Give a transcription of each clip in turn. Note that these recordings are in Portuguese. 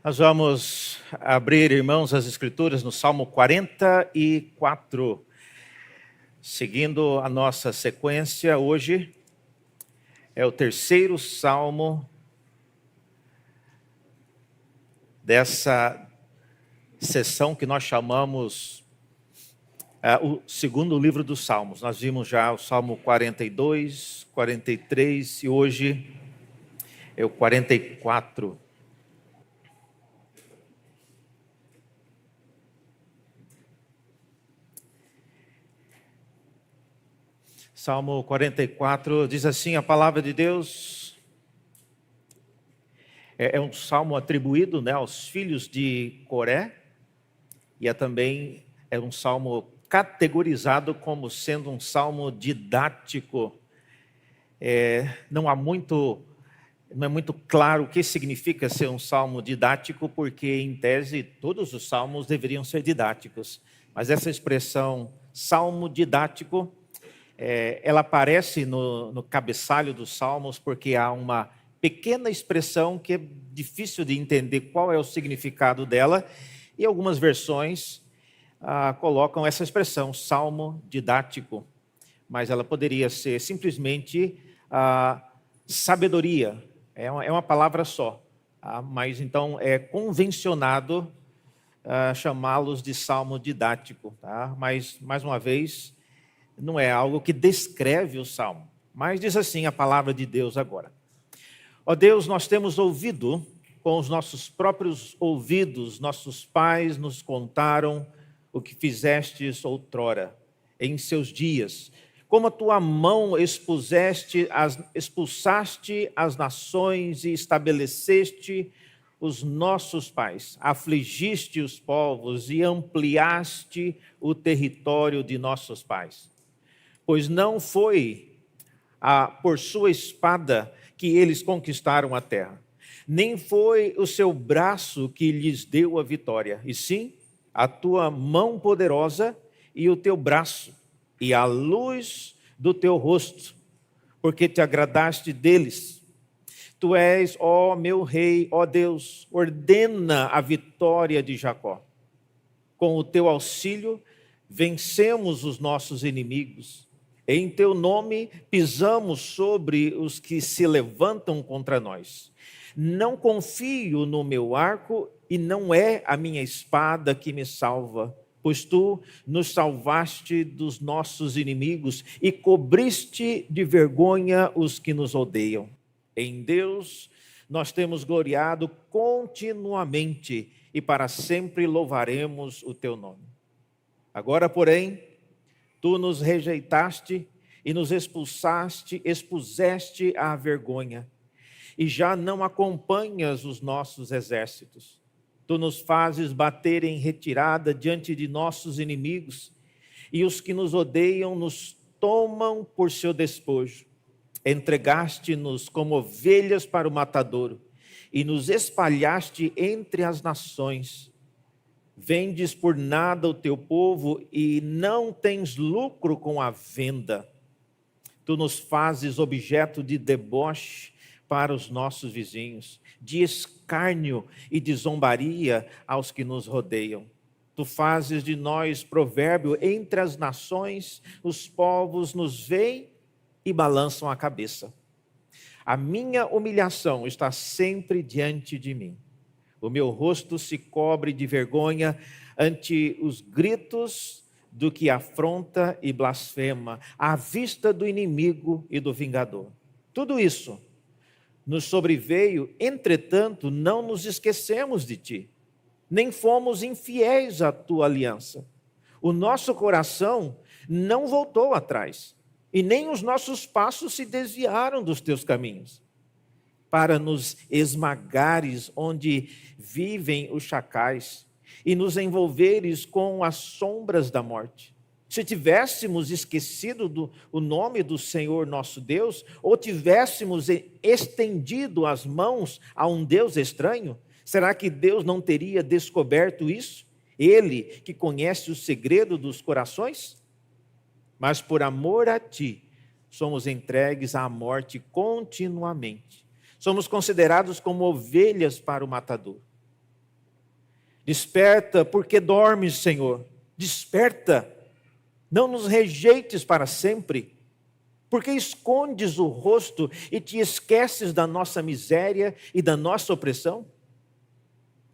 Nós vamos abrir, irmãos, as Escrituras no Salmo 44. Seguindo a nossa sequência, hoje é o terceiro salmo dessa sessão que nós chamamos o segundo livro dos Salmos. Nós vimos já o Salmo 42, 43 e hoje é o 44. Salmo 44 diz assim a palavra de Deus. É um salmo atribuído, aos filhos de Coré. E também é um salmo categorizado como sendo um salmo didático. Não é muito claro o que significa ser um salmo didático, porque em tese todos os salmos deveriam ser didáticos. Mas essa expressão salmo didático, ela aparece no cabeçalho dos salmos porque há uma pequena expressão que é difícil de entender qual é o significado dela, e algumas versões colocam essa expressão, salmo didático, mas ela poderia ser simplesmente sabedoria, é uma palavra só, mas então é convencionado chamá-los de salmo didático, tá? Mas, mais uma vez, não é algo que descreve o salmo, mas diz assim a palavra de Deus agora. Ó Deus, nós temos ouvido com os nossos próprios ouvidos, nossos pais nos contaram o que fizestes outrora, em seus dias. Como a tua mão expulsaste as nações e estabeleceste os nossos pais, afligiste os povos e ampliaste o território de nossos pais. Pois não foi por sua espada que eles conquistaram a terra, nem foi o seu braço que lhes deu a vitória, e sim a tua mão poderosa e o teu braço, e a luz do teu rosto, porque te agradaste deles. Tu és, ó meu rei, ó Deus, ordena a vitória de Jacó. Com o teu auxílio, vencemos os nossos inimigos. Em teu nome pisamos sobre os que se levantam contra nós. Não confio no meu arco e não é a minha espada que me salva, pois tu nos salvaste dos nossos inimigos e cobriste de vergonha os que nos odeiam. Em Deus nós temos gloriado continuamente e para sempre louvaremos o teu nome. Agora, porém, tu nos rejeitaste e nos expuseste à vergonha, e já não acompanhas os nossos exércitos. Tu nos fazes bater em retirada diante de nossos inimigos, e os que nos odeiam nos tomam por seu despojo. Entregaste-nos como ovelhas para o matadouro, e nos espalhaste entre as nações. Vendes por nada o teu povo e não tens lucro com a venda. Tu nos fazes objeto de deboche para os nossos vizinhos, de escárnio e de zombaria aos que nos rodeiam. Tu fazes de nós provérbio entre as nações, os povos nos veem e balançam a cabeça. A minha humilhação está sempre diante de mim. O meu rosto se cobre de vergonha ante os gritos do que afronta e blasfema, à vista do inimigo e do vingador. Tudo isso nos sobreveio, entretanto, não nos esquecemos de ti, nem fomos infiéis à tua aliança. O nosso coração não voltou atrás, e nem os nossos passos se desviaram dos teus caminhos, para nos esmagares onde vivem os chacais e nos envolveres com as sombras da morte. Se tivéssemos esquecido o nome do Senhor nosso Deus, ou tivéssemos estendido as mãos a um Deus estranho, será que Deus não teria descoberto isso? Ele que conhece o segredo dos corações? Mas por amor a ti, somos entregues à morte continuamente. Somos considerados como ovelhas para o matador. Desperta, porque dormes, Senhor. Desperta, não nos rejeites para sempre. Porque escondes o rosto e te esqueces da nossa miséria e da nossa opressão?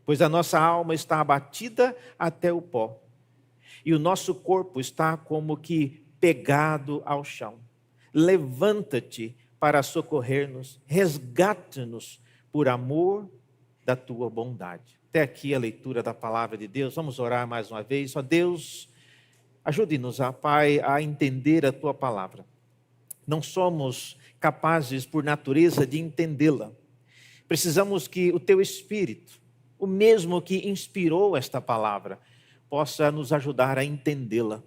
Pois a nossa alma está abatida até o pó, e o nosso corpo está como que pegado ao chão. Levanta-te para socorrer-nos, resgata-nos por amor da tua bondade. Até aqui a leitura da palavra de Deus. Vamos orar mais uma vez. Ó Deus, ajude-nos, Pai, a entender a tua palavra. Não somos capazes, por natureza, de entendê-la. Precisamos que o teu Espírito, o mesmo que inspirou esta palavra, possa nos ajudar a entendê-la.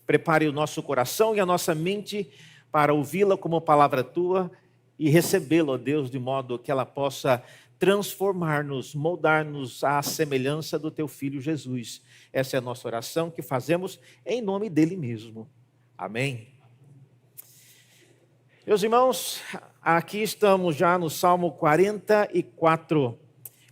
Prepare o nosso coração e a nossa mente para ouvi-la como palavra tua e recebê-la, ó Deus, de modo que ela possa transformar-nos, moldar-nos à semelhança do teu Filho Jesus. Essa é a nossa oração que fazemos em nome dele mesmo. Amém. Meus irmãos, aqui estamos já no Salmo 44.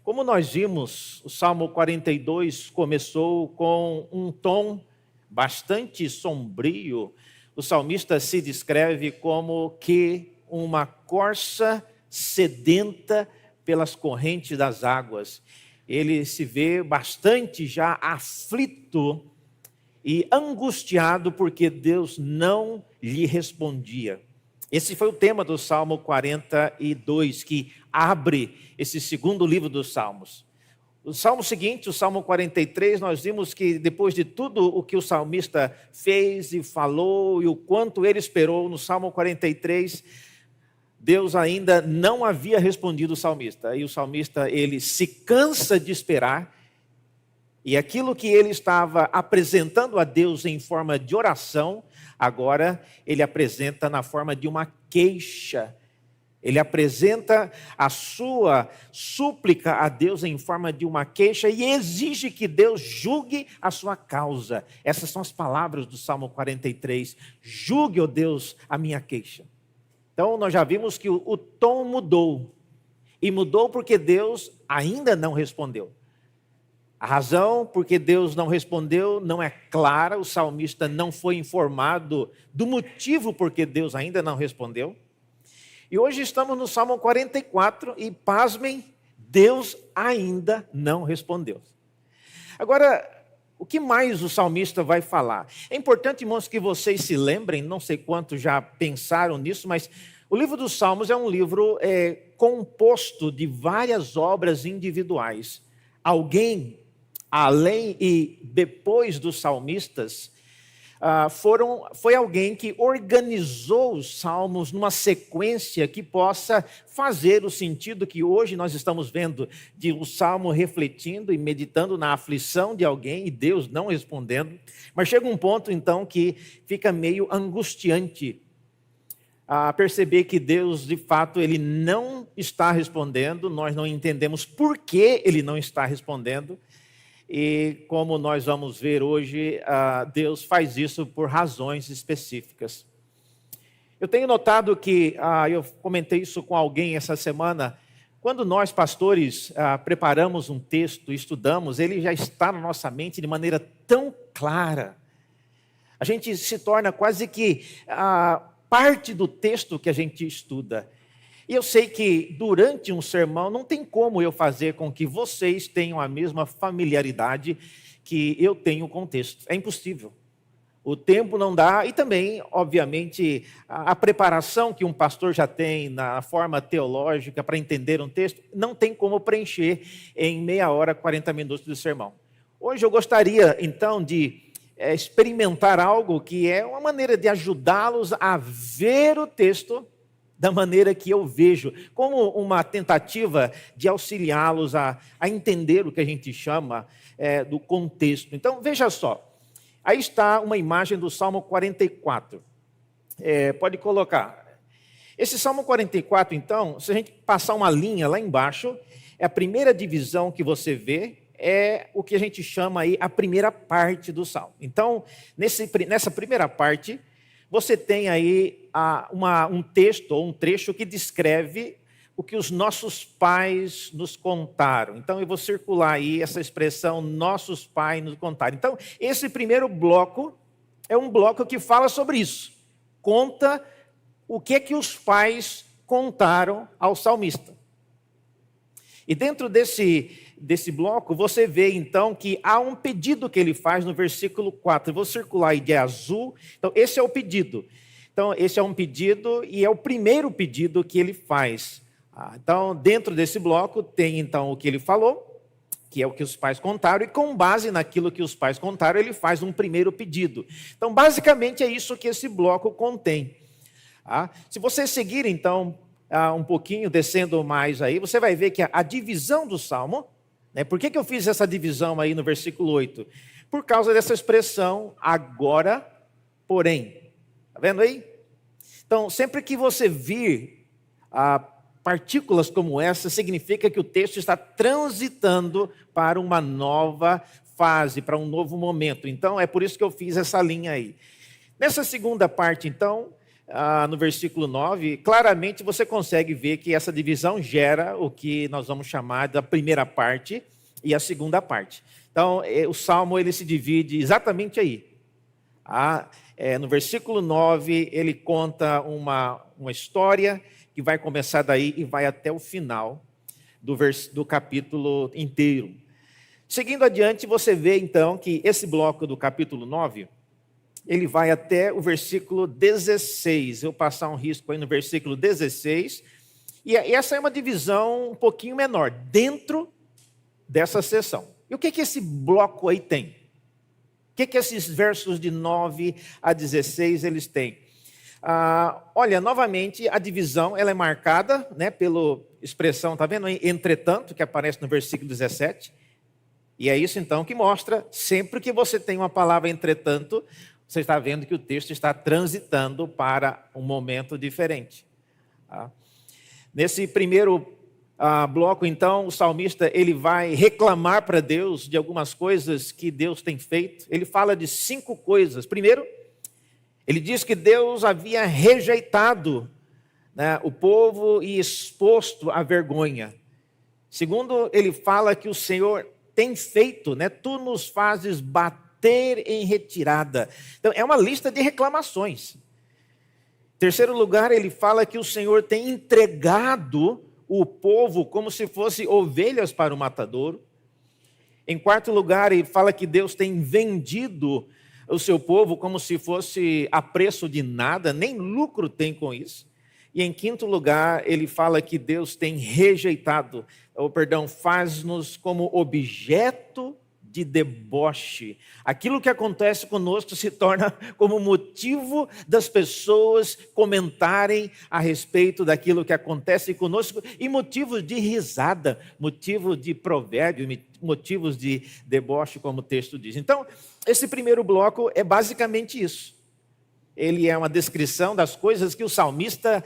Como nós vimos, o Salmo 42 começou com um tom bastante sombrio. O salmista se descreve como que uma corça sedenta pelas correntes das águas. Ele se vê bastante já aflito e angustiado porque Deus não lhe respondia. Esse foi o tema do Salmo 42, que abre esse segundo livro dos Salmos. O Salmo seguinte, o Salmo 43, nós vimos que depois de tudo o que o salmista fez e falou e o quanto ele esperou, no Salmo 43, Deus ainda não havia respondido o salmista. E o salmista, ele se cansa de esperar, e aquilo que ele estava apresentando a Deus em forma de oração, agora ele apresenta na forma de uma queixa. Ele apresenta a sua súplica a Deus em forma de uma queixa e exige que Deus julgue a sua causa. Essas são as palavras do Salmo 43. Julgue, ó Deus, a minha queixa. Então nós já vimos que o tom mudou. E mudou porque Deus ainda não respondeu. A razão porque Deus não respondeu não é clara, o salmista não foi informado do motivo porque Deus ainda não respondeu. E hoje estamos no Salmo 44 e, pasmem, Deus ainda não respondeu. Agora, o que mais o salmista vai falar? É importante, irmãos, que vocês se lembrem, não sei quantos já pensaram nisso, mas o livro dos Salmos é um livro composto de várias obras individuais. Alguém, além e depois dos salmistas, foi alguém que organizou os salmos numa sequência que possa fazer o sentido que hoje nós estamos vendo, de um salmo refletindo e meditando na aflição de alguém e Deus não respondendo. Mas chega um ponto então que fica meio angustiante a perceber que Deus de fato ele não está respondendo, nós não entendemos por que ele não está respondendo. E como nós vamos ver hoje, Deus faz isso por razões específicas. Eu tenho notado que, eu comentei isso com alguém essa semana, quando nós pastores preparamos um texto, estudamos, ele já está na nossa mente de maneira tão clara. A gente se torna quase que parte do texto que a gente estuda. E eu sei que durante um sermão não tem como eu fazer com que vocês tenham a mesma familiaridade que eu tenho com o texto. É impossível. O tempo não dá e também, obviamente, a preparação que um pastor já tem na forma teológica para entender um texto, não tem como preencher em meia hora, 40 minutos de sermão. Hoje eu gostaria, então, de experimentar algo que é uma maneira de ajudá-los a ver o texto da maneira que eu vejo, como uma tentativa de auxiliá-los a entender o que a gente chama do contexto. Então, veja só, aí está uma imagem do Salmo 44, pode colocar. Esse Salmo 44, então, se a gente passar uma linha lá embaixo, a primeira divisão que você vê é o que a gente chama aí a primeira parte do Salmo. Então, nessa primeira parte, você tem aí um texto ou um trecho que descreve o que os nossos pais nos contaram. Então, eu vou circular aí essa expressão, nossos pais nos contaram. Então, esse primeiro bloco é um bloco que fala sobre isso. Conta o que é que os pais contaram ao salmista. E dentro desse bloco, você vê então que há um pedido que ele faz no versículo 4. Eu vou circular aí de azul. Então, esse é o pedido. Então, esse é um pedido e é o primeiro pedido que ele faz. Então, dentro desse bloco, tem então o que ele falou, que é o que os pais contaram, e com base naquilo que os pais contaram, ele faz um primeiro pedido. Então, basicamente, é isso que esse bloco contém. Se você seguir, então, um pouquinho, descendo mais aí, você vai ver que a divisão do Salmo, né, por que eu fiz essa divisão aí no versículo 8? Por causa dessa expressão, agora, porém. Está vendo aí? Então, sempre que você vir partículas como essa, significa que o texto está transitando para uma nova fase, para um novo momento. Então, é por isso que eu fiz essa linha aí. Nessa segunda parte, então, no versículo 9, claramente você consegue ver que essa divisão gera o que nós vamos chamar da primeira parte e a segunda parte. Então, o Salmo ele se divide exatamente aí. No versículo 9, ele conta uma história que vai começar daí e vai até o final do capítulo inteiro. Seguindo adiante, você vê então que esse bloco do capítulo 9, ele vai até o versículo 16. Eu vou passar um risco aí no versículo 16. E essa é uma divisão um pouquinho menor, dentro dessa seção. E o que esse bloco aí tem? O que esses versos de 9 a 16 eles têm? Olha, novamente, a divisão ela é marcada, né, pela expressão, está vendo? Entretanto, que aparece no versículo 17. E é isso então que mostra, sempre que você tem uma palavra entretanto, você está vendo que o texto está transitando para um momento diferente. Nesse primeiro bloco, então, o salmista ele vai reclamar para Deus de algumas coisas que Deus tem feito. Ele fala de 5 coisas. Primeiro, ele diz que Deus havia rejeitado, né, o povo e exposto à vergonha. Segundo, ele fala que o Senhor tem feito, né, tu nos fazes bater em retirada. Então, é uma lista de reclamações. Em terceiro lugar, ele fala que o Senhor tem entregado o povo como se fosse ovelhas para o matadouro. Em quarto lugar, ele fala que Deus tem vendido o seu povo como se fosse a preço de nada, nem lucro tem com isso. E em quinto lugar, ele fala que Deus tem rejeitado, faz-nos como objeto de deboche. Aquilo que acontece conosco se torna como motivo das pessoas comentarem a respeito daquilo que acontece conosco e motivos de risada, motivo de provérbio, motivos de deboche, como o texto diz. Então, esse primeiro bloco é basicamente isso. Ele é uma descrição das coisas que o salmista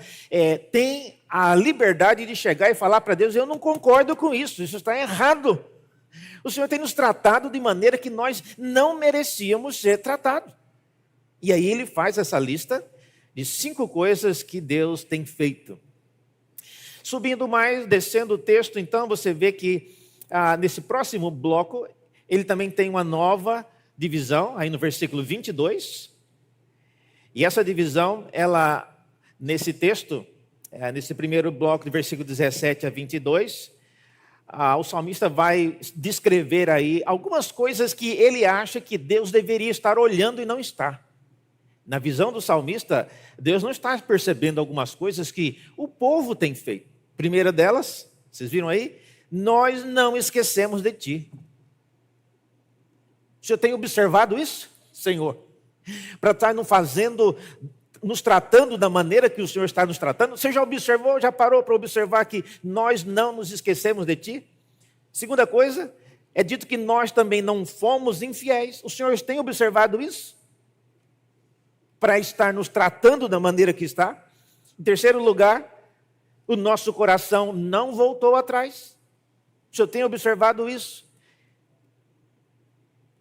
tem a liberdade de chegar e falar para Deus: eu não concordo com isso está errado. O Senhor tem nos tratado de maneira que nós não merecíamos ser tratados. E aí ele faz essa lista de 5 coisas que Deus tem feito. Subindo mais, descendo o texto, então você vê que nesse próximo bloco, ele também tem uma nova divisão, aí no versículo 22. E essa divisão, ela, nesse texto, nesse primeiro bloco, do versículo 17 a 22, o salmista vai descrever aí algumas coisas que ele acha que Deus deveria estar olhando e não está. Na visão do salmista, Deus não está percebendo algumas coisas que o povo tem feito. Primeira delas, vocês viram aí? Nós não esquecemos de ti. O Senhor tem observado isso, Senhor? Para estar nos tratando da maneira que o Senhor está nos tratando. Você já observou, já parou para observar que nós não nos esquecemos de ti? Segunda coisa, é dito que nós também não fomos infiéis. O Senhor tem observado isso? Para estar nos tratando da maneira que está. Em terceiro lugar, o nosso coração não voltou atrás. O Senhor tem observado isso?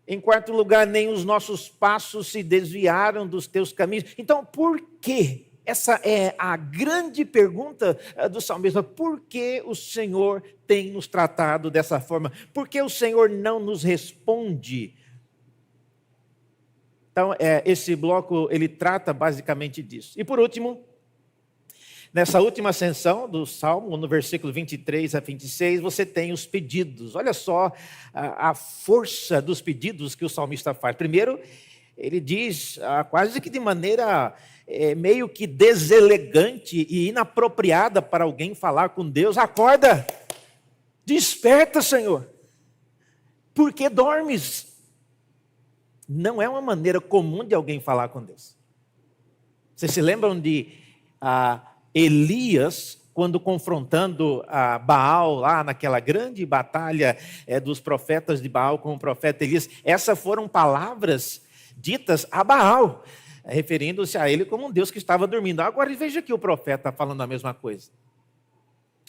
Em quarto lugar, nem os nossos passos se desviaram dos teus caminhos. Então, por que Essa é a grande pergunta do salmista. Por que o Senhor tem nos tratado dessa forma? Por que o Senhor não nos responde? Então, esse bloco, ele trata basicamente disso. E por último, nessa última ascensão do Salmo, no versículo 23 a 26, você tem os pedidos. Olha só a força dos pedidos que o salmista faz. Primeiro, ele diz, quase que de maneira meio que deselegante e inapropriada para alguém falar com Deus: acorda, desperta, Senhor, por que dormes? Não é uma maneira comum de alguém falar com Deus. Vocês se lembram de Elias, quando confrontando Baal, lá naquela grande batalha dos profetas de Baal com o profeta Elias? Essas foram palavras ditas a Baal, referindo-se a ele como um Deus que estava dormindo. Agora veja que o profeta falando a mesma coisa.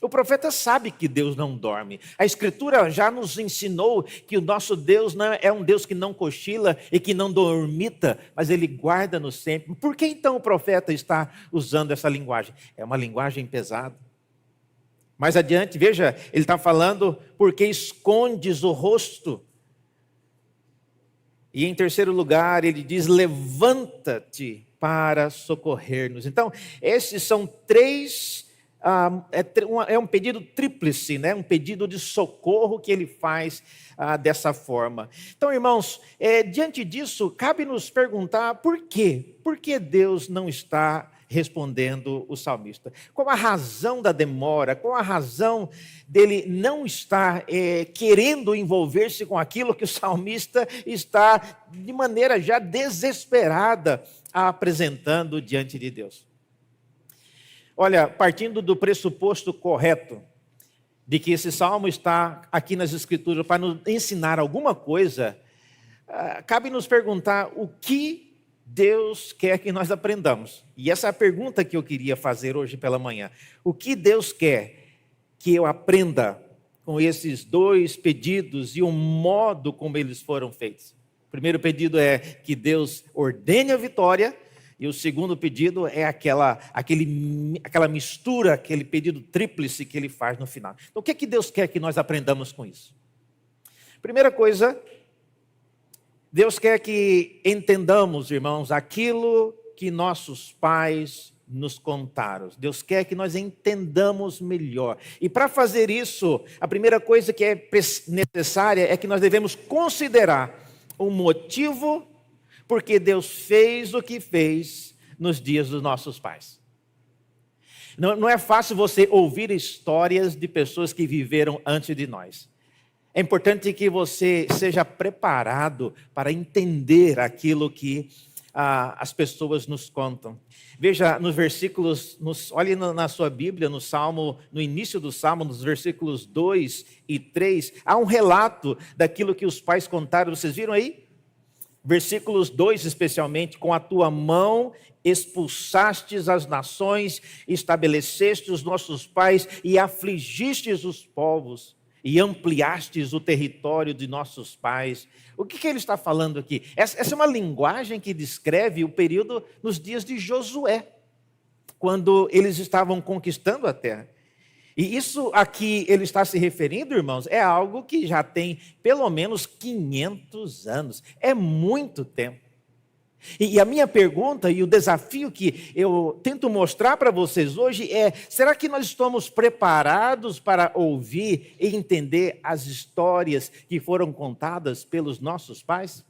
O profeta sabe que Deus não dorme. A Escritura já nos ensinou que o nosso Deus não é um Deus que não cochila e que não dormita, mas Ele guarda-nos sempre. Por que então o profeta está usando essa linguagem? É uma linguagem pesada. Mais adiante, veja, ele está falando: porque escondes o rosto. E em terceiro lugar, ele diz: levanta-te para socorrer-nos. Então, esses são três... é um pedido tríplice, né? Um pedido de socorro que ele faz dessa forma. Então, irmãos, diante disso, cabe nos perguntar por quê? Por que Deus não está respondendo o salmista? Qual a razão da demora? Qual a razão dele não estar querendo envolver-se com aquilo que o salmista está, de maneira já desesperada, apresentando diante de Deus? Olha, partindo do pressuposto correto de que esse salmo está aqui nas Escrituras para nos ensinar alguma coisa, cabe nos perguntar o que Deus quer que nós aprendamos. E essa é a pergunta que eu queria fazer hoje pela manhã. O que Deus quer que eu aprenda com esses dois pedidos e o modo como eles foram feitos? O primeiro pedido é que Deus ordene a vitória. E o segundo pedido é aquela mistura, aquele pedido tríplice que ele faz no final. Então, o que é que Deus quer que nós aprendamos com isso? Primeira coisa, Deus quer que entendamos, irmãos, aquilo que nossos pais nos contaram. Deus quer que nós entendamos melhor. E para fazer isso, a primeira coisa que é necessária é que nós devemos considerar o motivo porque Deus fez o que fez nos dias dos nossos pais. Não é fácil você ouvir histórias de pessoas que viveram antes de nós. É importante que você seja preparado para entender aquilo que as pessoas nos contam. Veja nos versículos, olhe na sua Bíblia, no Salmo, no início do Salmo, nos versículos 2 e 3, há um relato daquilo que os pais contaram. Vocês viram aí? Versículos 2 especialmente: com a tua mão expulsastes as nações, estabelecestes os nossos pais e afligistes os povos e ampliastes o território de nossos pais. O que ele está falando aqui? Essa é uma linguagem que descreve o período nos dias de Josué, quando eles estavam conquistando a terra. E isso aqui ele está se referindo, irmãos, é algo que já tem pelo menos 500 anos. É muito tempo. E a minha pergunta e o desafio que eu tento mostrar para vocês hoje é: será que nós estamos preparados para ouvir e entender as histórias que foram contadas pelos nossos pais?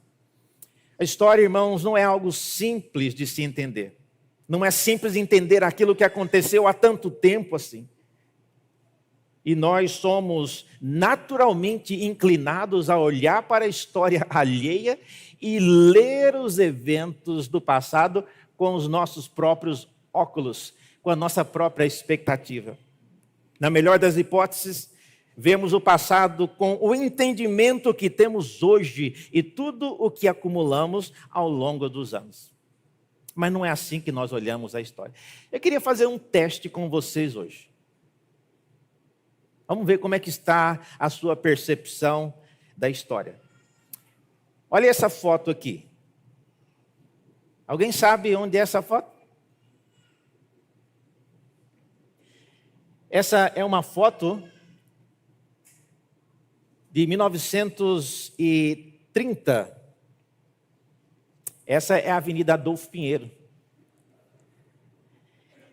A história, irmãos, não é algo simples de se entender. Não é simples entender aquilo que aconteceu há tanto tempo assim. E nós somos naturalmente inclinados a olhar para a história alheia e ler os eventos do passado com os nossos próprios óculos, com a nossa própria expectativa. Na melhor das hipóteses, vemos o passado com o entendimento que temos hoje e tudo o que acumulamos ao longo dos anos. Mas não é assim que nós olhamos a história. Eu queria fazer um teste com vocês hoje. Vamos ver como é que está a sua percepção da história. Olha essa foto aqui. Alguém sabe onde é essa foto? Essa é uma foto de 1930. Essa é a Avenida Adolfo Pinheiro.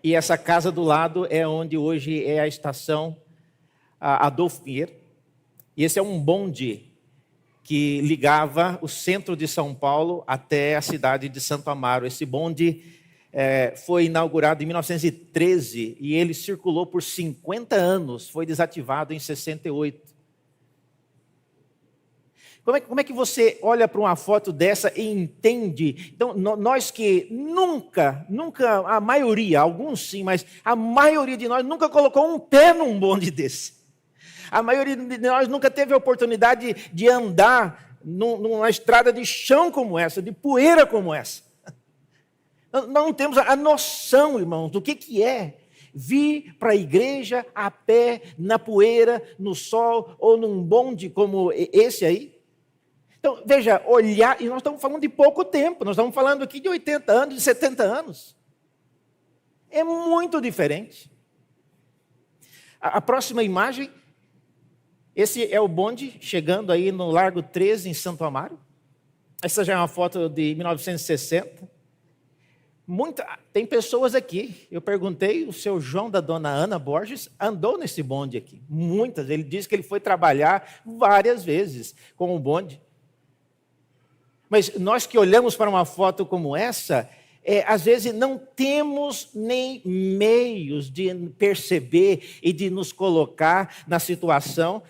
E essa casa do lado é onde hoje é a estação Adolfo Pinheiro. E esse é um bonde que ligava o centro de São Paulo até a cidade de Santo Amaro. Esse bonde foi inaugurado em 1913 e ele circulou por 50 anos, foi desativado em 68. Como é que você olha para uma foto dessa e entende? Então, nós que nunca, a maioria, alguns sim, mas a maioria de nós nunca colocou um pé num bonde desse. A maioria de nós nunca teve a oportunidade de andar numa estrada de chão como essa, de poeira como essa. Nós não temos a noção, irmãos, do que é vir para a igreja a pé, na poeira, no sol ou num bonde como esse aí. Então, veja, olhar, e nós estamos falando de pouco tempo, nós estamos falando aqui de 80 anos, de 70 anos. É muito diferente. A próxima imagem, esse é o bonde chegando aí no Largo 13, em Santo Amaro. Essa já é uma foto de 1960. Tem pessoas aqui, eu perguntei, o seu João da dona Ana Borges andou nesse bonde aqui. Muitas, ele disse que ele foi trabalhar várias vezes com o bonde. Mas nós que olhamos para uma foto como essa, às vezes não temos nem meios de perceber e de nos colocar na situação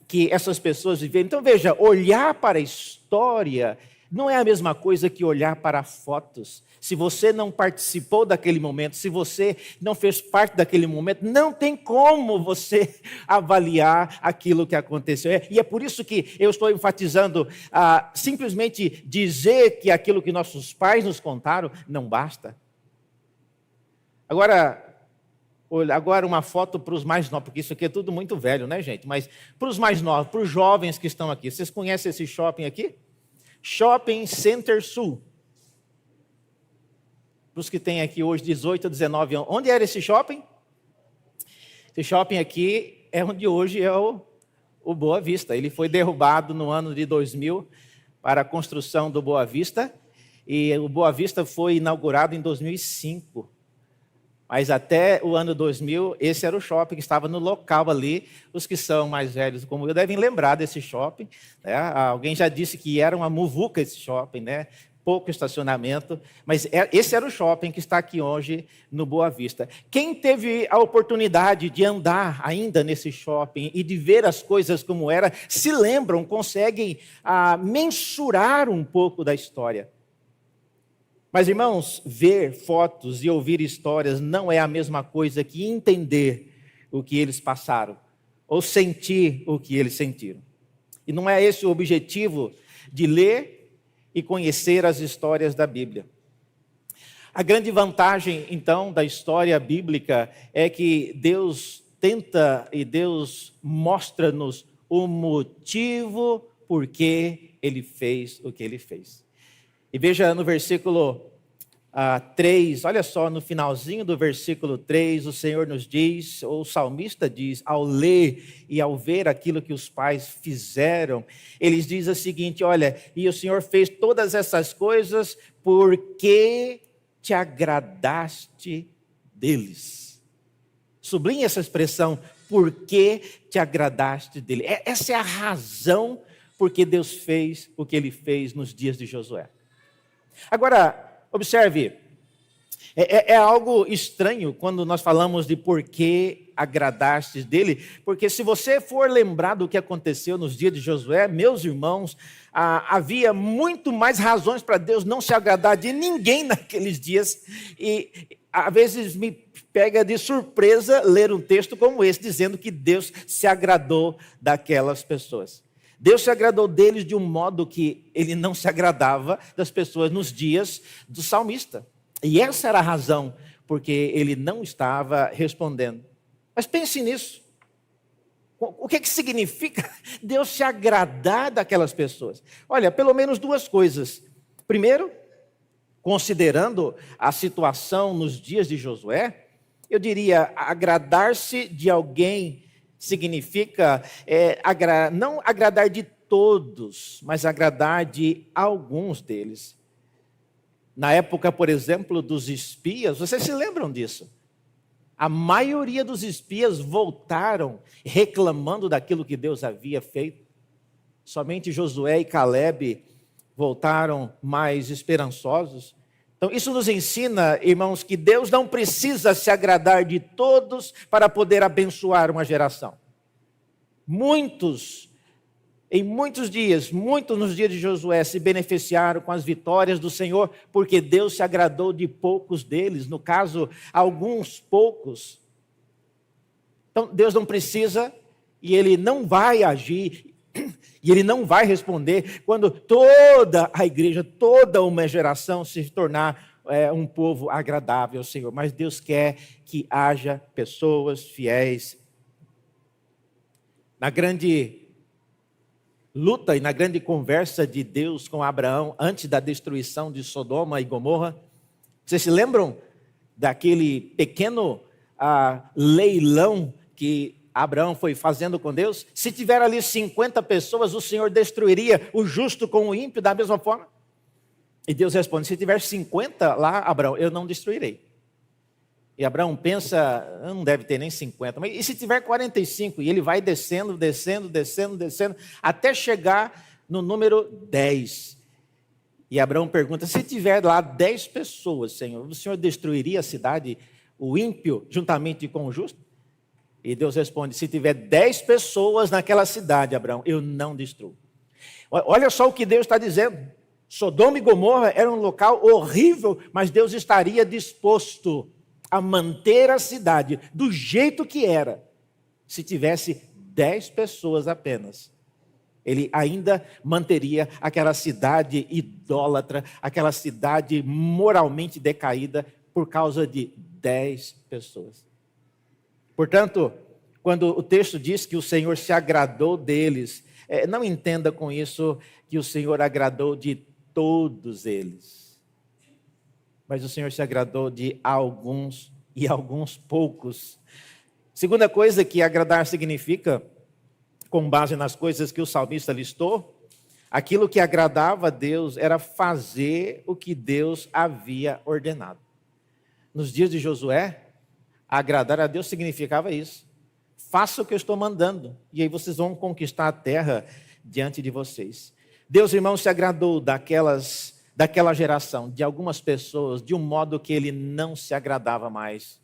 que essas pessoas viveram. Então veja, olhar para a história não é a mesma coisa que olhar para fotos. Se você não participou daquele momento, se você não fez parte daquele momento, não tem como você avaliar aquilo que aconteceu. E é por isso que eu estou enfatizando, simplesmente dizer que aquilo que nossos pais nos contaram não basta. Agora uma foto para os mais novos, porque isso aqui é tudo muito velho, né, gente? Mas para os mais novos, para os jovens que estão aqui, vocês conhecem esse shopping aqui? Shopping Center Sul. Para os que têm aqui hoje 18, 19 anos. Onde era esse shopping? Esse shopping aqui é onde hoje é o Boa Vista. Ele foi derrubado no ano de 2000 para a construção do Boa Vista. E o Boa Vista foi inaugurado em 2005. Mas até o ano 2000, esse era o shopping que estava no local ali. Os que são mais velhos como eu devem lembrar desse shopping, né? Alguém já disse que era uma muvuca esse shopping, né? Pouco estacionamento, mas esse era o shopping que está aqui hoje no Boa Vista. Quem teve a oportunidade de andar ainda nesse shopping e de ver as coisas como era, se lembram, conseguem mensurar um pouco da história. Mas, irmãos, ver fotos e ouvir histórias não é a mesma coisa que entender o que eles passaram, ou sentir o que eles sentiram. E não é esse o objetivo de ler e conhecer as histórias da Bíblia. A grande vantagem, então, da história bíblica é que Deus tenta e Deus mostra-nos o motivo por que Ele fez o que Ele fez. E veja no versículo 3, olha só, no finalzinho do versículo 3, o Senhor nos diz, ou o salmista diz, ao ler e ao ver aquilo que os pais fizeram, eles dizem o seguinte, olha, e o Senhor fez todas essas coisas porque te agradaste deles. Sublinhe essa expressão, porque te agradaste dele. Essa é a razão porque Deus fez o que Ele fez nos dias de Josué. Agora, observe, é algo estranho quando nós falamos de por que agradaste dele, porque se você for lembrar do que aconteceu nos dias de Josué, meus irmãos, havia muito mais razões para Deus não se agradar de ninguém naqueles dias, e às vezes me pega de surpresa ler um texto como esse, dizendo que Deus se agradou daquelas pessoas. Deus se agradou deles de um modo que Ele não se agradava das pessoas nos dias do salmista. E essa era a razão porque Ele não estava respondendo. Mas pense nisso. O que significa Deus se agradar daquelas pessoas? Olha, pelo menos duas coisas. Primeiro, considerando a situação nos dias de Josué, Eu diria, agradar-se de alguém significa não agradar de todos, mas agradar de alguns deles. Na época, por exemplo, dos espias, vocês se lembram disso? A maioria dos espias voltaram reclamando daquilo que Deus havia feito. Somente Josué e Calebe voltaram mais esperançosos. Então, isso nos ensina, irmãos, que Deus não precisa se agradar de todos para poder abençoar uma geração. Em muitos dias, muitos nos dias de Josué se beneficiaram com as vitórias do Senhor, porque Deus se agradou de poucos deles, no caso, alguns poucos. Então, Deus não precisa e Ele não vai agir, e Ele não vai responder quando toda a igreja, toda uma geração se tornar um povo agradável ao Senhor. Mas Deus quer que haja pessoas fiéis. Na grande luta e na grande conversa de Deus com Abraão, antes da destruição de Sodoma e Gomorra, vocês se lembram daquele pequeno leilão que Abraão foi fazendo com Deus? Se tiver ali 50 pessoas, o Senhor destruiria o justo com o ímpio da mesma forma? E Deus responde, se tiver 50 lá, Abraão, eu não destruirei. E Abraão pensa, não deve ter nem 50, mas e se tiver 45? E ele vai descendo, até chegar no número 10. E Abraão pergunta, se tiver lá 10 pessoas, Senhor, o Senhor destruiria a cidade, o ímpio, juntamente com o justo? E Deus responde, se tiver 10 pessoas naquela cidade, Abraão, eu não destruo. Olha só o que Deus está dizendo. Sodoma e Gomorra era um local horrível, mas Deus estaria disposto a manter a cidade do jeito que era, se tivesse 10 pessoas apenas. Ele ainda manteria aquela cidade idólatra, aquela cidade moralmente decaída, por causa de 10 pessoas. Portanto, quando o texto diz que o Senhor se agradou deles, não entenda com isso que o Senhor agradou de todos eles. Mas o Senhor se agradou de alguns e alguns poucos. Segunda coisa que agradar significa, com base nas coisas que o salmista listou, aquilo que agradava a Deus era fazer o que Deus havia ordenado. Nos dias de Josué, agradar a Deus significava isso. Faça o que eu estou mandando, e aí vocês vão conquistar a terra diante de vocês. Deus, irmãos, se agradou daquela geração, de algumas pessoas, de um modo que ele não se agradava mais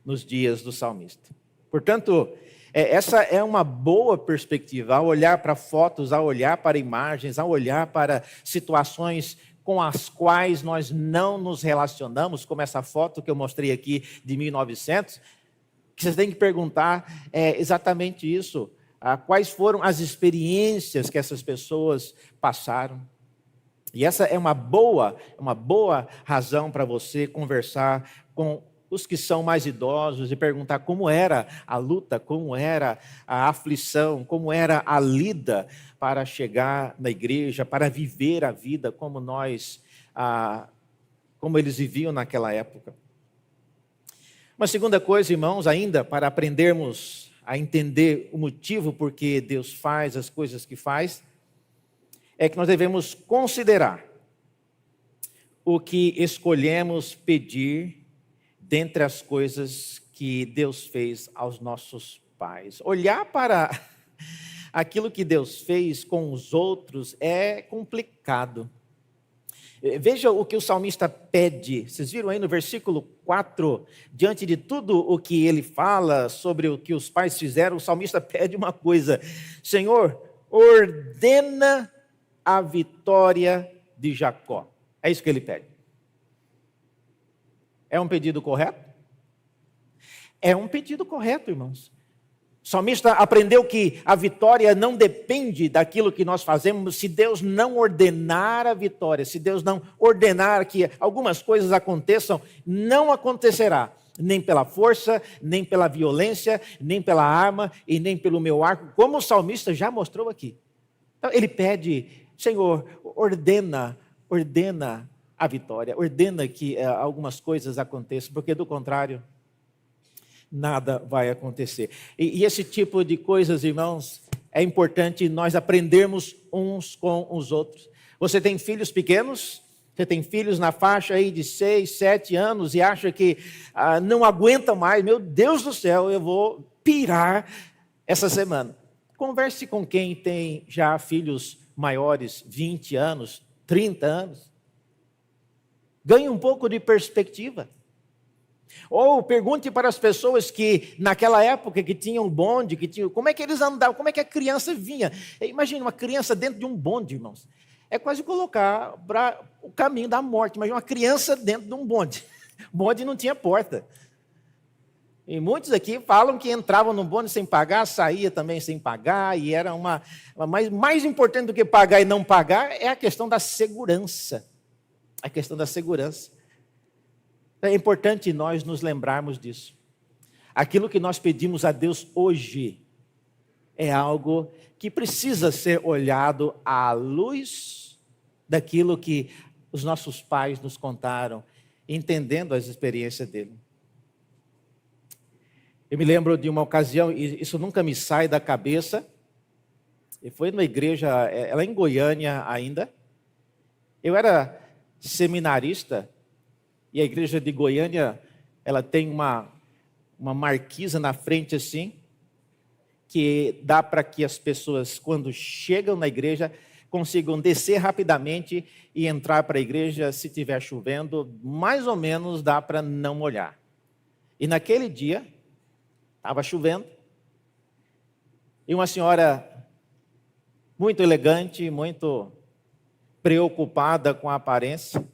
nos dias do salmista. Portanto, essa é uma boa perspectiva, ao olhar para fotos, ao olhar para imagens, ao olhar para situações com as quais nós não nos relacionamos, como essa foto que eu mostrei aqui de 1900, que vocês têm que perguntar exatamente isso. Quais foram as experiências que essas pessoas passaram? E essa é uma boa razão para você conversar com os que são mais idosos e perguntar como era a luta, como era a aflição, como era a lida para chegar na igreja, para viver a vida como como eles viviam naquela época. Uma segunda coisa, irmãos, ainda para aprendermos a entender o motivo por que Deus faz as coisas que faz, é que nós devemos considerar o que escolhemos pedir dentre as coisas que Deus fez aos nossos pais. Olhar para aquilo que Deus fez com os outros é complicado. Veja o que o salmista pede. Vocês viram aí no versículo 4, diante de tudo o que ele fala sobre o que os pais fizeram, o salmista pede uma coisa: Senhor, ordena a vitória de Jacó. É isso que ele pede. É um pedido correto? É um pedido correto, irmãos. O salmista aprendeu que a vitória não depende daquilo que nós fazemos. Se Deus não ordenar a vitória, se Deus não ordenar que algumas coisas aconteçam, não acontecerá. Nem pela força, nem pela violência, nem pela arma e nem pelo meu arco, como o salmista já mostrou aqui. Então ele pede: Senhor, ordena a vitória, ordena que algumas coisas aconteçam, porque do contrário, nada vai acontecer. E esse tipo de coisas, irmãos, é importante nós aprendermos uns com os outros. Você tem filhos pequenos? Você tem filhos na faixa aí de 6, 7 anos e acha que não aguenta mais? Meu Deus do céu, eu vou pirar essa semana. Converse com quem tem já filhos maiores, 20 anos, 30 anos. Ganhe um pouco de perspectiva. Ou pergunte para as pessoas que naquela época que tinham bonde, como é que eles andavam, como é que a criança vinha. Imagine uma criança dentro de um bonde, irmãos. É quase colocar para o caminho da morte. Imagina uma criança dentro de um bonde. O bonde não tinha porta. E muitos aqui falam que entravam no bonde sem pagar, saía também sem pagar, e era mais importante do que pagar e não pagar é a questão da segurança. A questão da segurança. É importante nós nos lembrarmos disso. Aquilo que nós pedimos a Deus hoje é algo que precisa ser olhado à luz daquilo que os nossos pais nos contaram, entendendo as experiências dele. Eu me lembro de uma ocasião, e isso nunca me sai da cabeça, e foi numa igreja, ela é em Goiânia ainda. Eu era seminarista, e a igreja de Goiânia, ela tem uma marquisa na frente assim, que dá para que as pessoas, quando chegam na igreja, consigam descer rapidamente e entrar para a igreja. Se estiver chovendo, mais ou menos dá para não molhar. E naquele dia, estava chovendo, e uma senhora muito elegante, muito preocupada com a aparência.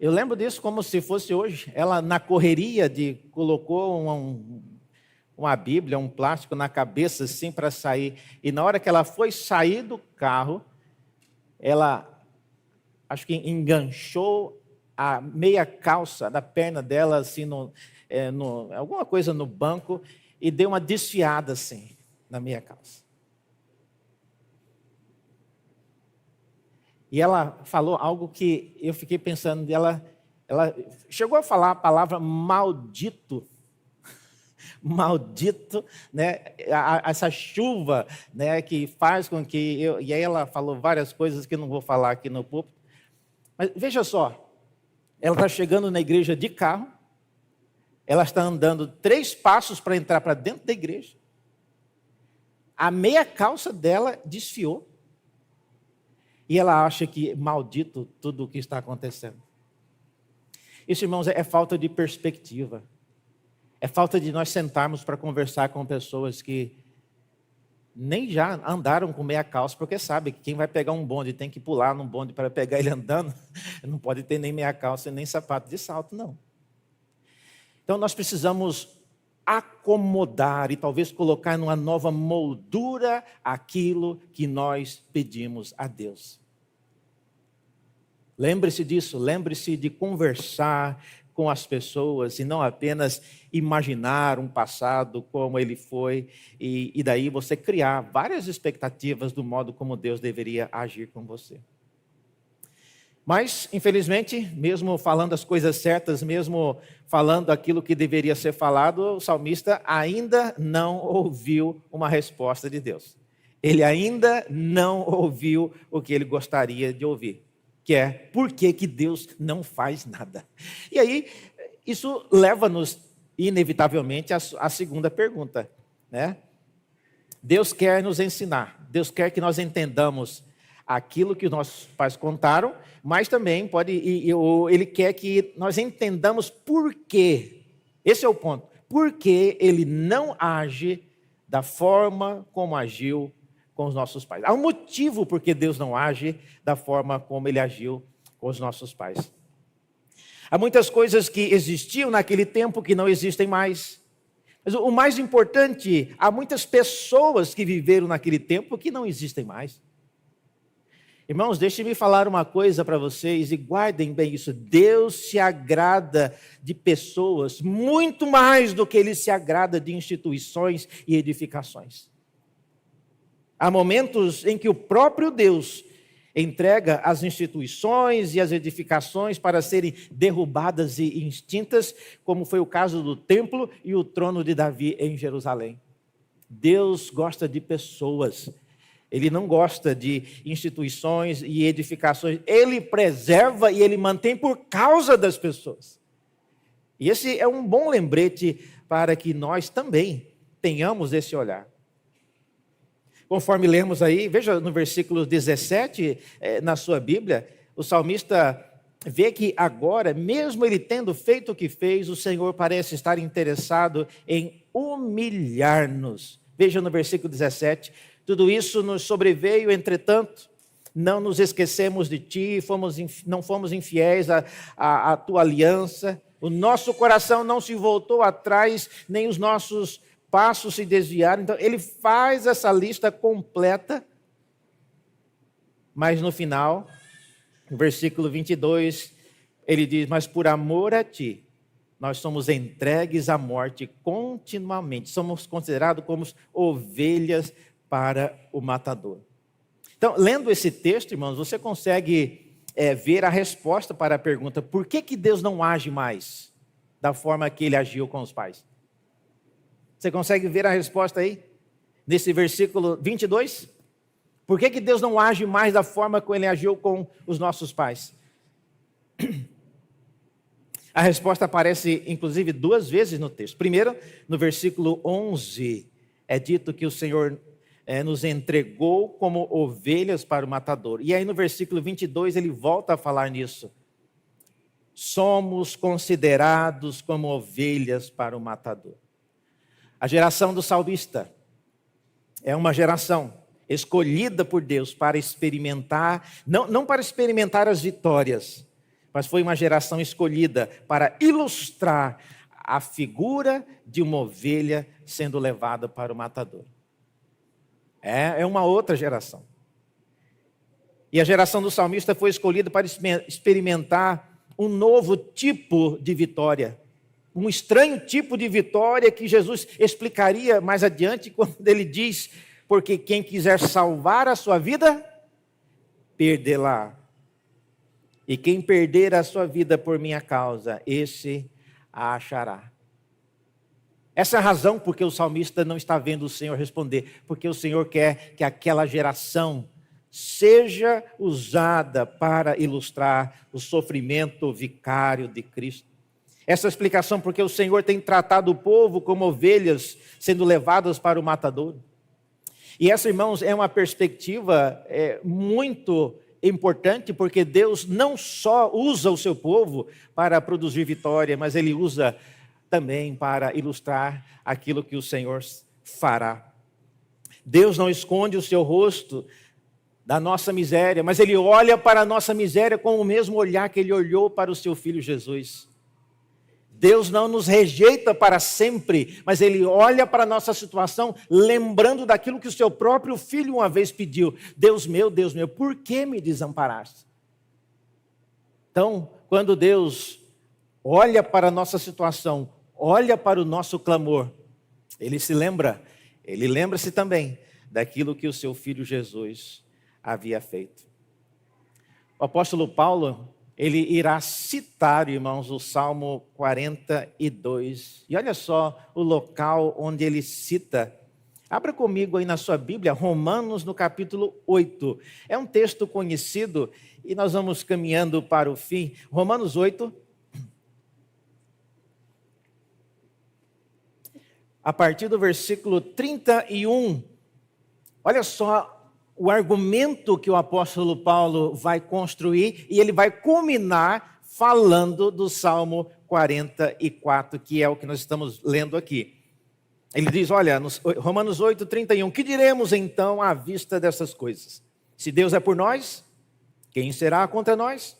Eu lembro disso como se fosse hoje. Ela, na correria, colocou uma Bíblia, um plástico na cabeça assim para sair. E na hora que ela foi sair do carro, ela, acho que enganchou a meia calça da perna dela, assim, alguma coisa no banco, e deu uma desfiada assim na meia calça. E ela falou algo que eu fiquei pensando, ela chegou a falar a palavra maldito. Maldito, né? Essa chuva, né, que faz com que e aí ela falou várias coisas que eu não vou falar aqui no púlpito. Mas veja só, ela está chegando na igreja de carro, ela está andando 3 passos para entrar para dentro da igreja, a meia calça dela desfiou, e ela acha que maldito tudo o que está acontecendo. Isso, irmãos, é falta de perspectiva. É falta de nós sentarmos para conversar com pessoas que nem já andaram com meia calça, porque sabe que quem vai pegar um bonde tem que pular num bonde para pegar ele andando, não pode ter nem meia calça nem sapato de salto, não. Então nós precisamos acomodar e talvez colocar numa nova moldura aquilo que nós pedimos a Deus. Lembre-se disso, lembre-se de conversar com as pessoas e não apenas imaginar um passado como ele foi e daí você criar várias expectativas do modo como Deus deveria agir com você. Mas, infelizmente, mesmo falando as coisas certas, mesmo falando aquilo que deveria ser falado, o salmista ainda não ouviu uma resposta de Deus. Ele ainda não ouviu o que ele gostaria de ouvir, que é, por que que Deus não faz nada? E aí, isso leva-nos, inevitavelmente, à segunda pergunta, né? Deus quer nos ensinar, Deus quer que nós entendamos aquilo que os nossos pais contaram, mas também ele quer que nós entendamos por quê. Esse é o ponto. Por que ele não age da forma como agiu com os nossos pais? Há um motivo por que Deus não age da forma como ele agiu com os nossos pais. Há muitas coisas que existiam naquele tempo que não existem mais. Mas o mais importante, há muitas pessoas que viveram naquele tempo que não existem mais. Irmãos, deixem-me falar uma coisa para vocês e guardem bem isso. Deus se agrada de pessoas muito mais do que Ele se agrada de instituições e edificações. Há momentos em que o próprio Deus, entrega as instituições e as edificações para serem derrubadas e extintas, como foi o caso do templo e o trono de Davi em Jerusalém. Deus gosta de pessoas. Ele não gosta de instituições e edificações. Ele preserva e ele mantém por causa das pessoas. E esse é um bom lembrete para que nós também tenhamos esse olhar. Conforme lemos aí, veja no versículo 17, na sua Bíblia, o salmista vê que agora, mesmo ele tendo feito o que fez, o Senhor parece estar interessado em humilhar-nos. Veja no versículo 17, tudo isso nos sobreveio, entretanto, não nos esquecemos de ti, não fomos infiéis à tua aliança, o nosso coração não se voltou atrás, nem os nossos passos se desviaram. Então, ele faz essa lista completa, mas no final, no versículo 22, ele diz, mas por amor a ti, nós somos entregues à morte continuamente, somos considerados como ovelhas para o matador. Então, lendo esse texto, irmãos, você consegue ver a resposta para a pergunta, por que Deus não age mais da forma que ele agiu com os pais? Você consegue ver a resposta aí? Nesse versículo 22? Por que Deus não age mais da forma como ele agiu com os nossos pais? A resposta aparece, inclusive, 2 vezes no texto. Primeiro, no versículo 11, é dito que o Senhor nos entregou como ovelhas para o matador. E aí no versículo 22, ele volta a falar nisso. Somos considerados como ovelhas para o matador. A geração do salmista é uma geração escolhida por Deus para experimentar, não para experimentar as vitórias, mas foi uma geração escolhida para ilustrar a figura de uma ovelha sendo levada para o matador. É uma outra geração. E a geração do salmista foi escolhida para experimentar um novo tipo de vitória. Um estranho tipo de vitória que Jesus explicaria mais adiante quando ele diz, porque quem quiser salvar a sua vida, perdê-la. E quem perder a sua vida por minha causa, esse a achará. Essa é a razão porque o salmista não está vendo o Senhor responder, porque o Senhor quer que aquela geração seja usada para ilustrar o sofrimento vicário de Cristo. Essa explicação porque o Senhor tem tratado o povo como ovelhas sendo levadas para o matador. E essa, irmãos, é uma perspectiva muito importante, porque Deus não só usa o seu povo para produzir vitória, mas Ele usa também para ilustrar aquilo que o Senhor fará. Deus não esconde o seu rosto da nossa miséria, mas Ele olha para a nossa miséria com o mesmo olhar que Ele olhou para o seu Filho Jesus. Deus não nos rejeita para sempre, mas Ele olha para a nossa situação, lembrando daquilo que o seu próprio Filho uma vez pediu. Deus meu, por que me desamparaste? Então, quando Deus olha para a nossa situação, olha para o nosso clamor, Ele lembra-se também daquilo que o seu Filho Jesus havia feito. O apóstolo Paulo, ele irá citar, irmãos, o Salmo 42. E olha só o local onde ele cita. Abra comigo aí na sua Bíblia, Romanos, no capítulo 8. É um texto conhecido e nós vamos caminhando para o fim. Romanos 8, a partir do versículo 31. Olha só o argumento que o apóstolo Paulo vai construir, e ele vai culminar falando do Salmo 44, que é o que nós estamos lendo aqui. Ele diz, olha, Romanos 8, 31, que diremos então à vista dessas coisas? Se Deus é por nós, quem será contra nós?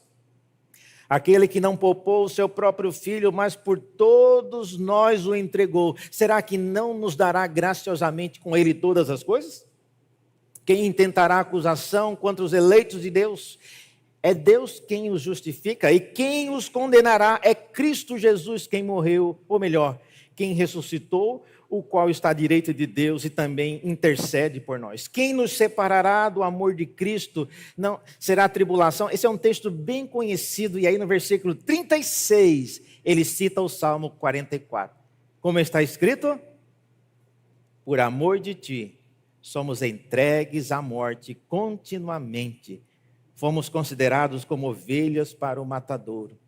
Aquele que não poupou o seu próprio filho, mas por todos nós o entregou, será que não nos dará graciosamente com ele todas as coisas? Quem intentará acusação contra os eleitos de Deus? É Deus quem os justifica, e quem os condenará é Cristo Jesus quem morreu, ou melhor, quem ressuscitou, o qual está à direita de Deus e também intercede por nós. Quem nos separará do amor de Cristo? Não será tribulação? Esse é um texto bem conhecido, e aí no versículo 36, ele cita o Salmo 44. Como está escrito? Por amor de ti, somos entregues à morte continuamente. Fomos considerados como ovelhas para o matadouro.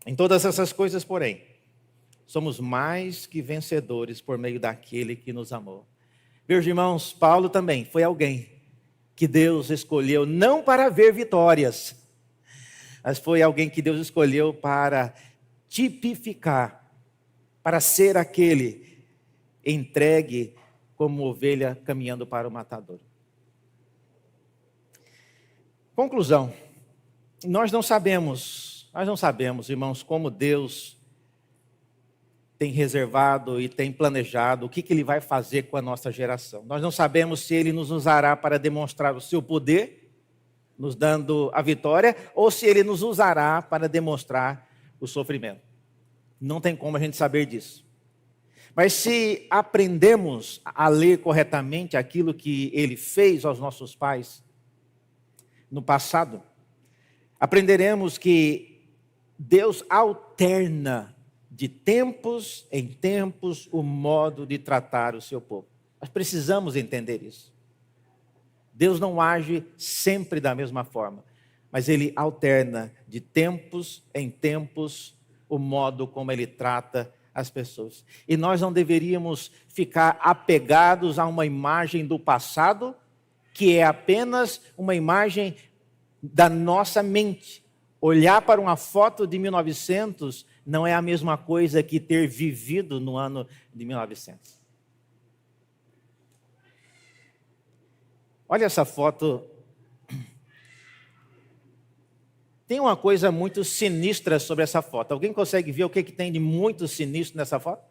Em todas essas coisas, porém, somos mais que vencedores por meio daquele que nos amou. Meus irmãos, Paulo também foi alguém que Deus escolheu não para ver vitórias, mas foi alguém que Deus escolheu para tipificar, para ser aquele entregue como ovelha caminhando para o matadouro. Conclusão, nós não sabemos, irmãos, como Deus tem reservado e tem planejado o que Ele vai fazer com a nossa geração. Nós não sabemos se Ele nos usará para demonstrar o seu poder, nos dando a vitória, ou se Ele nos usará para demonstrar o sofrimento. Não tem como a gente saber disso. Mas se aprendemos a ler corretamente aquilo que Ele fez aos nossos pais no passado, aprenderemos que Deus alterna de tempos em tempos o modo de tratar o seu povo. Nós precisamos entender isso. Deus não age sempre da mesma forma, mas Ele alterna de tempos em tempos o modo como Ele trata as pessoas. E nós não deveríamos ficar apegados a uma imagem do passado, que é apenas uma imagem da nossa mente. Olhar para uma foto de 1900 não é a mesma coisa que ter vivido no ano de 1900. Olha essa foto. Tem uma coisa muito sinistra sobre essa foto. Alguém consegue ver o que tem de muito sinistro nessa foto?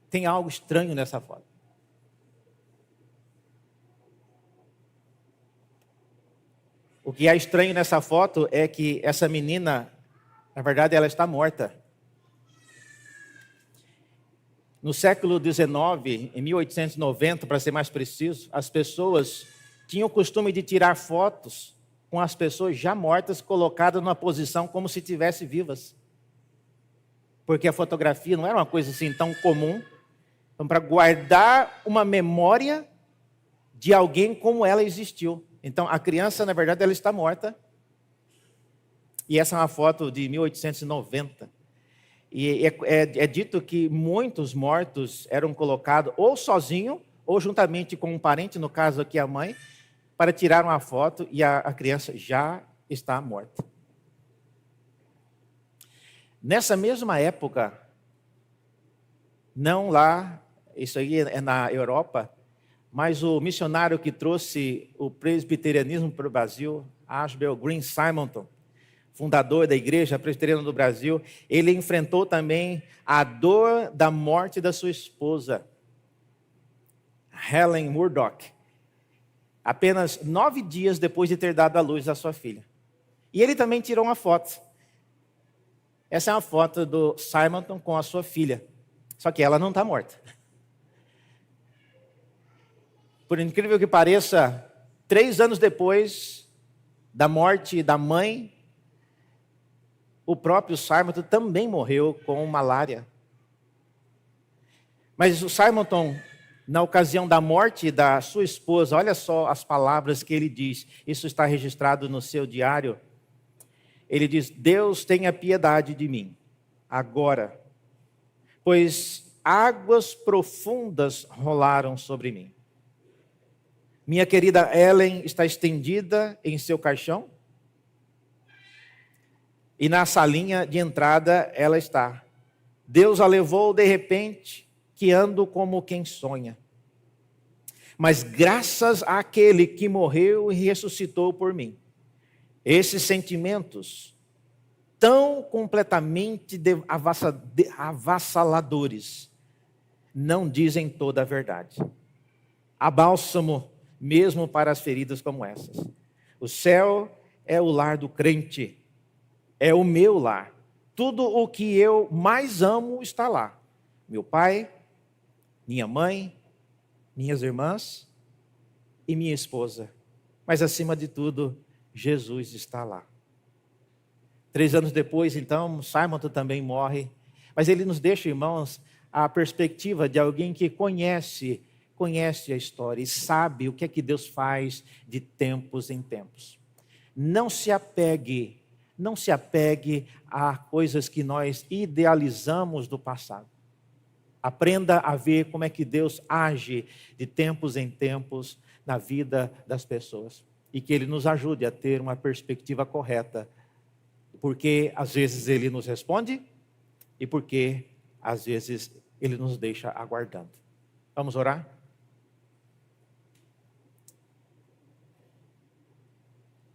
Tem algo estranho nessa foto. O que é estranho nessa foto é que essa menina, na verdade, ela está morta. No século XIX, em 1890, para ser mais preciso, as pessoas tinham o costume de tirar fotos com as pessoas já mortas, colocadas numa posição como se estivessem vivas. Porque a fotografia não era uma coisa assim tão comum. Então, para guardar uma memória de alguém como ela existiu. Então, a criança, na verdade, ela está morta. E essa é uma foto de 1890. E é dito que muitos mortos eram colocados ou sozinho, ou juntamente com um parente, no caso aqui a mãe, para tirar uma foto e a criança já está morta. Nessa mesma época, não lá, isso aí é na Europa, mas o missionário que trouxe o presbiterianismo para o Brasil, Ashbel Green Simonton, fundador da Igreja Presbiteriana do Brasil, ele enfrentou também a dor da morte da sua esposa, Helen Murdoch, apenas 9 dias depois de ter dado à luz a sua filha. E ele também tirou uma foto. Essa é uma foto do Simonton com a sua filha, só que ela não está morta. Por incrível que pareça, 3 anos depois da morte da mãe, o próprio Simonton também morreu com malária. Mas o Simonton, na ocasião da morte da sua esposa, olha só as palavras que ele diz. Isso está registrado no seu diário. Ele diz: Deus tenha piedade de mim, agora, pois águas profundas rolaram sobre mim. Minha querida Ellen está estendida em seu caixão. E na salinha de entrada ela está. Deus a levou de repente, que ando como quem sonha. Mas graças àquele que morreu e ressuscitou por mim, esses sentimentos tão completamente avassaladores não dizem toda a verdade. Há bálsamo mesmo para as feridas como essas. O céu é o lar do crente, é o meu lar. Tudo o que eu mais amo está lá. Meu pai, minha mãe, minhas irmãs e minha esposa. Mas acima de tudo, Jesus está lá. 3 anos depois, então, Simon também morre. Mas ele nos deixa, irmãos, a perspectiva de alguém que conhece a história e sabe o que é que Deus faz de tempos em tempos. Não se apegue a coisas que nós idealizamos do passado. Aprenda a ver como é que Deus age de tempos em tempos na vida das pessoas. E que Ele nos ajude a ter uma perspectiva correta. Porque às vezes Ele nos responde e porque às vezes Ele nos deixa aguardando. Vamos orar?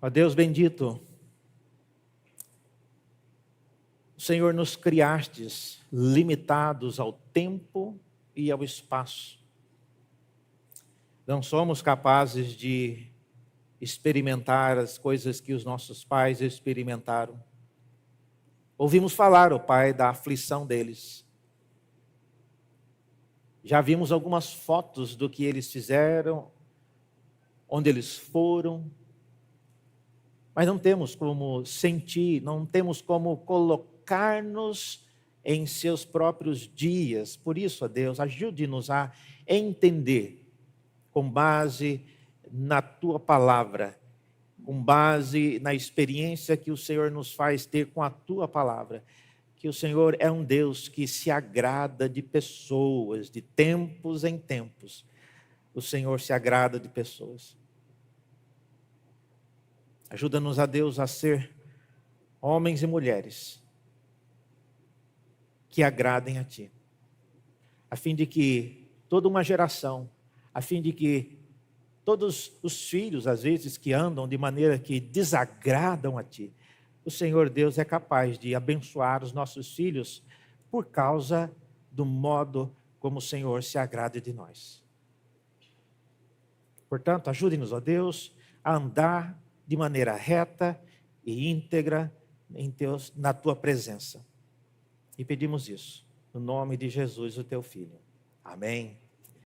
Ó Deus bendito, Senhor, nos criastes limitados ao tempo e ao espaço. Não somos capazes de experimentar as coisas que os nossos pais experimentaram. Ouvimos falar, ó Pai, da aflição deles. Já vimos algumas fotos do que eles fizeram, onde eles foram, mas não temos como sentir, não temos como colocar-nos em seus próprios dias. Por isso, ó Deus, ajude-nos a entender, com base na Tua palavra, com base na experiência que o Senhor nos faz ter com a Tua palavra, que o Senhor é um Deus que se agrada de pessoas, de tempos em tempos. O Senhor se agrada de pessoas. Ajuda-nos, a Deus, a ser homens e mulheres que agradem a Ti, a fim de que toda uma geração, a fim de que todos os filhos, às vezes, que andam de maneira que desagradam a Ti, o Senhor Deus é capaz de abençoar os nossos filhos por causa do modo como o Senhor se agrada de nós. Portanto, ajude-nos, ó Deus, a andar de maneira reta e íntegra na Tua presença. E pedimos isso, no nome de Jesus, o Teu Filho. Amém.